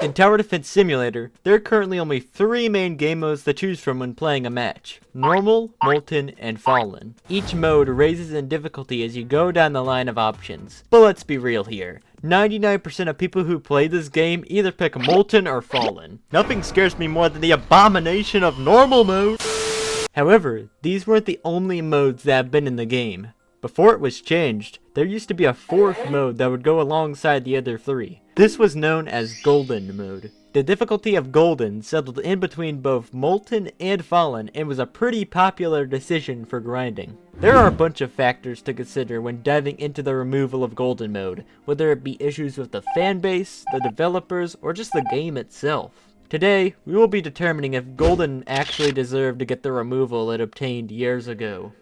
In Tower Defense Simulator, there are currently only 3 main game modes to choose from when playing a match: Normal, Molten, and Fallen. Each mode raises in difficulty as you go down the line of options. But let's be real here. 99% of people who play this game either pick Molten or Fallen. Nothing scares me more than the abomination of Normal mode. However, these weren't the only modes that have been in the game. Before it was changed, there used to be a 4th mode that would go alongside the other 3. This was known as Golden mode. The difficulty of Golden settled in between both Molten and Fallen and was a pretty popular decision for grinding. There are a bunch of factors to consider when diving into the removal of Golden mode, whether it be issues with the fanbase, the developers, or just the game itself. Today, we will be determining if Golden actually deserved to get the removal it obtained years ago.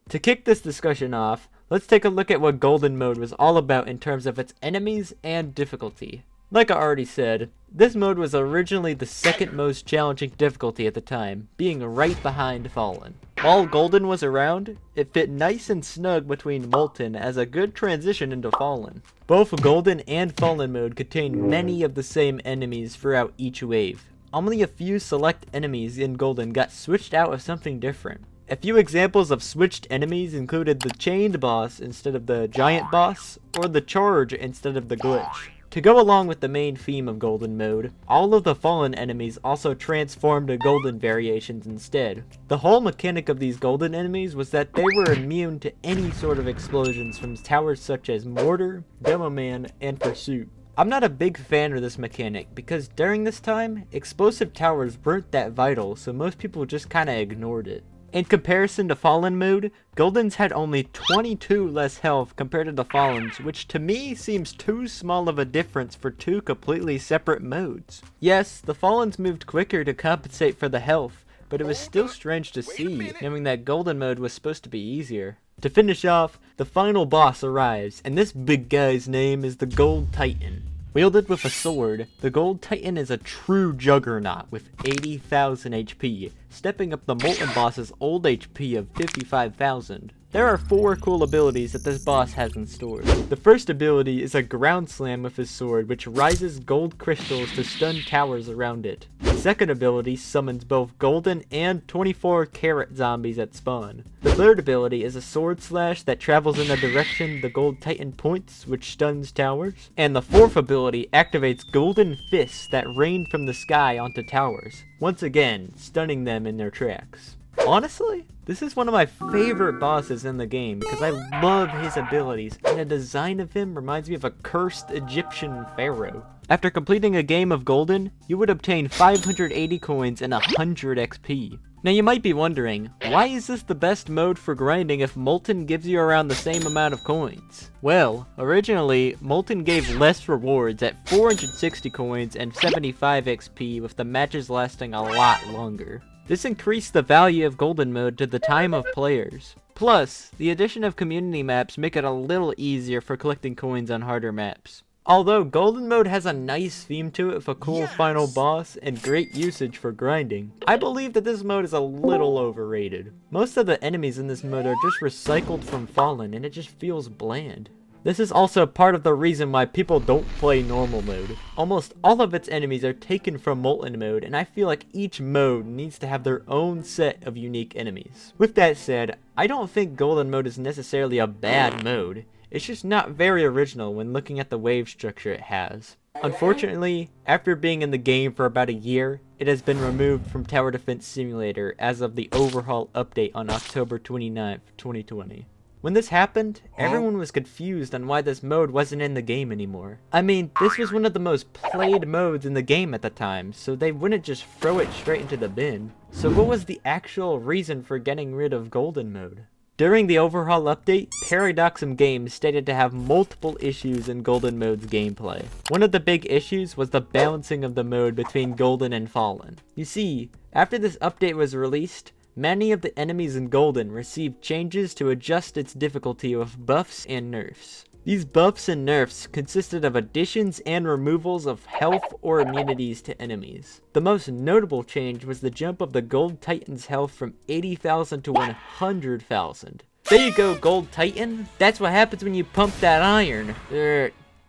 To kick this discussion off, let's take a look at what Golden mode was all about in terms of its enemies and difficulty. Like I already said, this mode was originally the 2nd most challenging difficulty at the time, being right behind Fallen. While Golden was around, it fit nice and snug between Molten as a good transition into Fallen. Both Golden and Fallen mode contain many of the same enemies throughout each wave. Only a few select enemies in Golden got switched out with something different. A few examples of switched enemies included the chained boss instead of the giant boss, or the charge instead of the glitch. To go along with the main theme of Golden mode, all of the Fallen enemies also transformed to Golden variations instead. The whole mechanic of these Golden enemies was that they were immune to any sort of explosions from towers such as Mortar, Demo Man, and Pursuit. I'm not a big fan of this mechanic because during this time, explosive towers weren't that vital, so most people just kinda ignored it. In comparison to Fallen mode, Golden's had only 22 less health compared to the Fallen's, which to me seems too small of a difference for 2 completely separate modes. Yes, the Fallen's moved quicker to compensate for the health, but it was still strange to see, knowing that Golden mode was supposed to be easier. To finish off, the final boss arrives, and this big guy's name is the Gold Titan. Wielded with a sword, the Gold Titan is a true juggernaut with 80,000 HP, stepping up the Molten boss's old HP of 55,000. There are 4 cool abilities that this boss has in store. The first ability is a ground slam with his sword, which rises gold crystals to stun towers around it. The second ability summons both golden and 24 karat zombies at spawn. The third ability is a sword slash that travels in the direction the Gold Titan points, which stuns towers. And the fourth ability activates golden fists that rain from the sky onto towers, once again stunning them in their tracks. Honestly, this is one of my favorite bosses in the game because I love his abilities, and the design of him reminds me of a cursed Egyptian pharaoh. After completing a game of Golden, you would obtain 580 coins and 100 XP. Now you might be wondering, why is this the best mode for grinding if Molten gives you around the same amount of coins? Well, originally, Molten gave less rewards at 460 coins and 75 XP, with the matches lasting a lot longer. This increased the value of Golden mode to the time of players. Plus, the addition of community maps make it a little easier for collecting coins on harder maps. Although Golden mode has a nice theme to it with a cool final boss and great usage for grinding, I believe that this mode is a little overrated. Most of the enemies in this mode are just recycled from Fallen, and it just feels bland. This is also part of the reason why people don't play normal mode. Almost all of its enemies are taken from Molten mode, and I feel like each mode needs to have their own set of unique enemies. With that said, I don't think Golden mode is necessarily a bad mode. It's just not very original when looking at the wave structure it has. Unfortunately, after being in the game for about a year, it has been removed from Tower Defense Simulator as of the overhaul update on October 29th, 2020. When this happened, everyone was confused on why this mode wasn't in the game anymore. I mean, this was one of the most played modes in the game at the time, so they wouldn't just throw it straight into the bin. So what was the actual reason for getting rid of Golden mode? During the overhaul update, Paradoxum Games stated to have multiple issues in Golden mode's gameplay. One of the big issues was the balancing of the mode between Golden and Fallen. You see, after this update was released, many of the enemies in Golden received changes to adjust its difficulty with buffs and nerfs. These buffs and nerfs consisted of additions and removals of health or immunities to enemies. The most notable change was the jump of the Gold Titan's health from 80,000 to 100,000. There you go, Gold Titan. That's what happens when you pump that iron.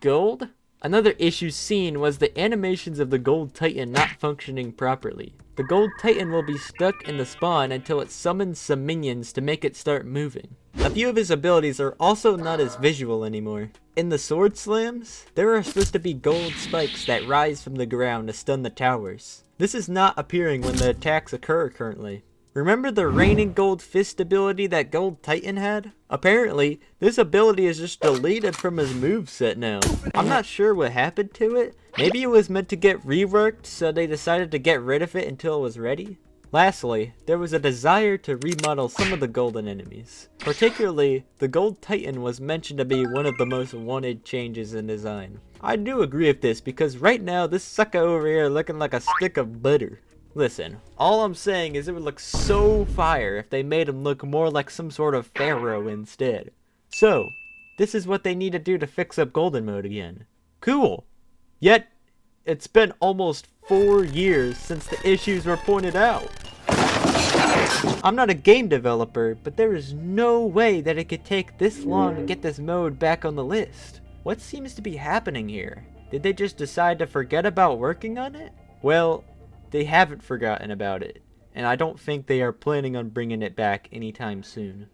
Gold? Another issue seen was the animations of the Gold Titan not functioning properly. The Gold Titan will be stuck in the spawn until it summons some minions to make it start moving. A few of his abilities are also not as visual anymore. In the sword slams, there are supposed to be gold spikes that rise from the ground to stun the towers. This is not appearing when the attacks occur currently. Remember the raining gold fist ability that Gold Titan had? Apparently, this ability is just deleted from his moveset now. I'm not sure what happened to it. Maybe it was meant to get reworked, so they decided to get rid of it until it was ready. Lastly, there was a desire to remodel some of the golden enemies. Particularly, the Gold Titan was mentioned to be one of the most wanted changes in design. I do agree with this because right now this sucker over here looking like a stick of butter. Listen, all I'm saying is it would look so fire if they made him look more like some sort of pharaoh instead. So, this is what they need to do to fix up golden mode again. Cool. Yet, it's been almost 4 years since the issues were pointed out. I'm not a game developer, but there is no way that it could take this long to get this mode back on the list. What seems to be happening here? Did they just decide to forget about working on it? Well, they haven't forgotten about it, and I don't think they are planning on bringing it back anytime soon.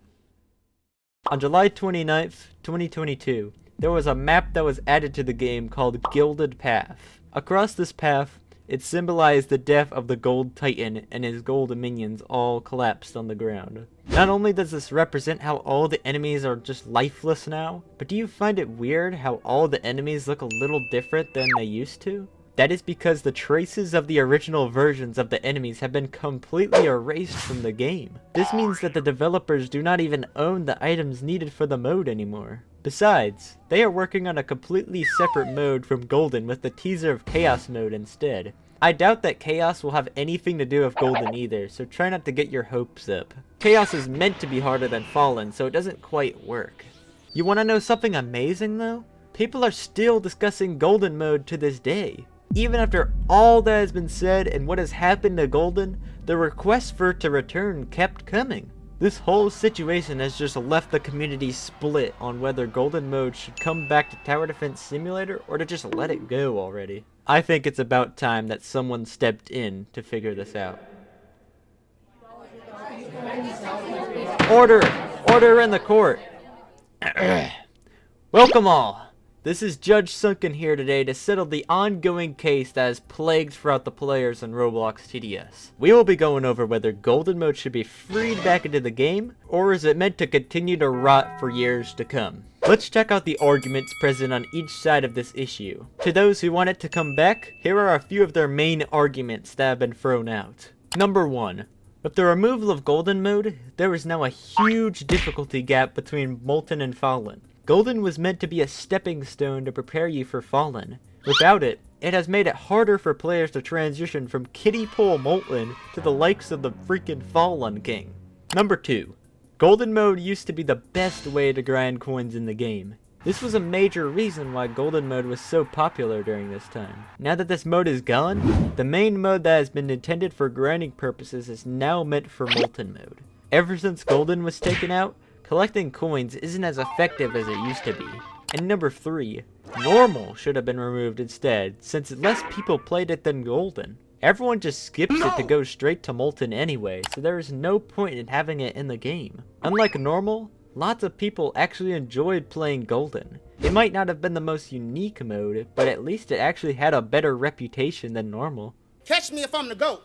On July 29th, 2022, there was a map that was added to the game called Gilded Path. Across this path, it symbolized the death of the Gold Titan and his gold minions all collapsed on the ground. Not only does this represent how all the enemies are just lifeless now, but do you find it weird how all the enemies look a little different than they used to? That is because the traces of the original versions of the enemies have been completely erased from the game. This means that the developers do not even own the items needed for the mode anymore. Besides, they are working on a completely separate mode from Golden with the teaser of Chaos mode instead. I doubt that Chaos will have anything to do with Golden either, so try not to get your hopes up. Chaos is meant to be harder than Fallen, so it doesn't quite work. You wanna know something amazing though? People are still discussing Golden mode to this day. Even after all that has been said and what has happened to Golden, the requests for it to return kept coming. This whole situation has just left the community split on whether Golden mode should come back to Tower Defense Simulator or to just let it go already. I think it's about time that someone stepped in to figure this out. Order! Order in the court! Welcome all! This is Judge Sunken here today to settle the ongoing case that has plagued throughout the players in Roblox TDS. We will be going over whether Golden mode should be freed back into the game, or is it meant to continue to rot for years to come. Let's check out the arguments present on each side of this issue. To those who want it to come back, here are a few of their main arguments that have been thrown out. Number 1. With the removal of Golden mode, there is now a huge difficulty gap between Molten and Fallen. Golden was meant to be a stepping stone to prepare you for Fallen. Without it, it has made it harder for players to transition from kiddie pool Molten to the likes of the freaking Fallen King. Number 2. Golden mode used to be the best way to grind coins in the game. This was a major reason why Golden mode was so popular during this time. Now that this mode is gone, the main mode that has been intended for grinding purposes is now meant for Molten mode. Ever since Golden was taken out, collecting coins isn't as effective as it used to be. And number 3, Normal should have been removed instead, since less people played it than Golden. Everyone just skips it to go straight to Molten anyway, so there is no point in having it in the game. Unlike Normal, lots of people actually enjoyed playing Golden. It might not have been the most unique mode, but at least it actually had a better reputation than Normal. Catch me if I'm the GOAT.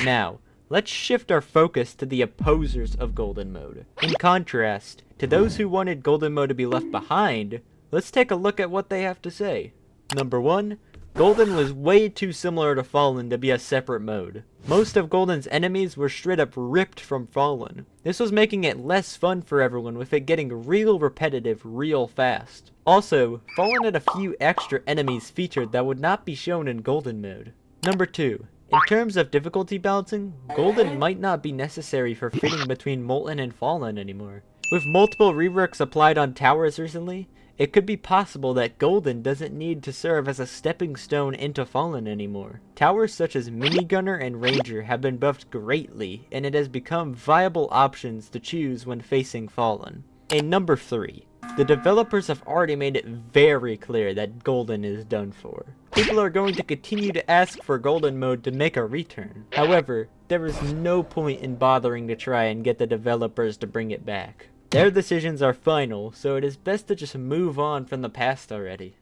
Now, let's shift our focus to the opposers of Golden mode. In contrast, to those who wanted Golden mode to be left behind, let's take a look at what they have to say. Number 1, Golden was way too similar to Fallen to be a separate mode. Most of Golden's enemies were straight up ripped from Fallen. This was making it less fun for everyone, with it getting real repetitive real fast. Also, Fallen had a few extra enemies featured that would not be shown in Golden mode. Number 2. In terms of difficulty balancing, Golden might not be necessary for fitting between Molten and Fallen anymore. With multiple reworks applied on towers recently, it could be possible that Golden doesn't need to serve as a stepping stone into Fallen anymore. Towers such as Minigunner and Ranger have been buffed greatly, and it has become viable options to choose when facing Fallen. And number 3. The developers have already made it very clear that Golden is done for. People are going to continue to ask for Golden mode to make a return. However, there is no point in bothering to try and get the developers to bring it back. Their decisions are final, so it is best to just move on from the past already.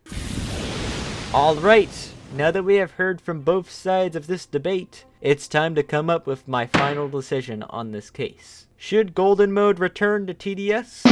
Alright, now that we have heard from both sides of this debate, it's time to come up with my final decision on this case. Should Golden mode return to TDS?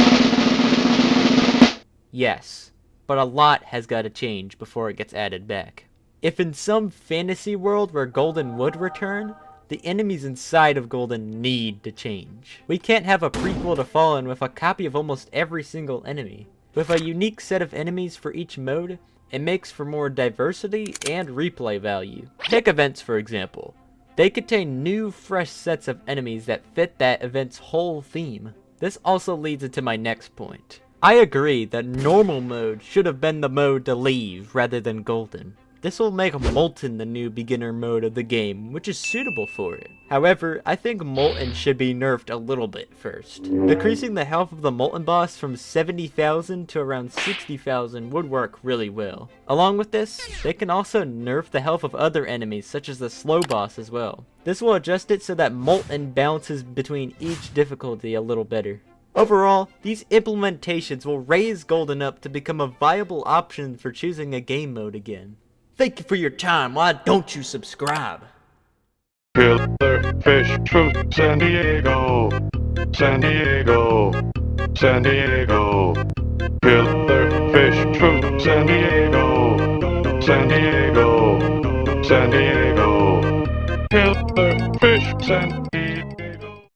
Yes, but a lot has got to change before it gets added back. If in some fantasy world where Golden would return, the enemies inside of Golden need to change. We can't have a prequel to Fallen with a copy of almost every single enemy. With a unique set of enemies for each mode, it makes for more diversity and replay value. Take events for example. They contain new, fresh sets of enemies that fit that event's whole theme. This also leads into my next point. I agree that normal mode should have been the mode to leave rather than Golden. This will make Molten the new beginner mode of the game, which is suitable for it. However, I think Molten should be nerfed a little bit first. Decreasing the health of the Molten boss from 70,000 to around 60,000 would work really well. Along with this, they can also nerf the health of other enemies such as the slow boss as well. This will adjust it so that Molten bounces between each difficulty a little better. Overall, these implementations will raise Golden up to become a viable option for choosing a game mode again. Thank you for your time. Why don't you subscribe? Killer fish from San Diego, San Diego, San Diego. Killer fish from San Diego, San Diego, San Diego. Killer fish, San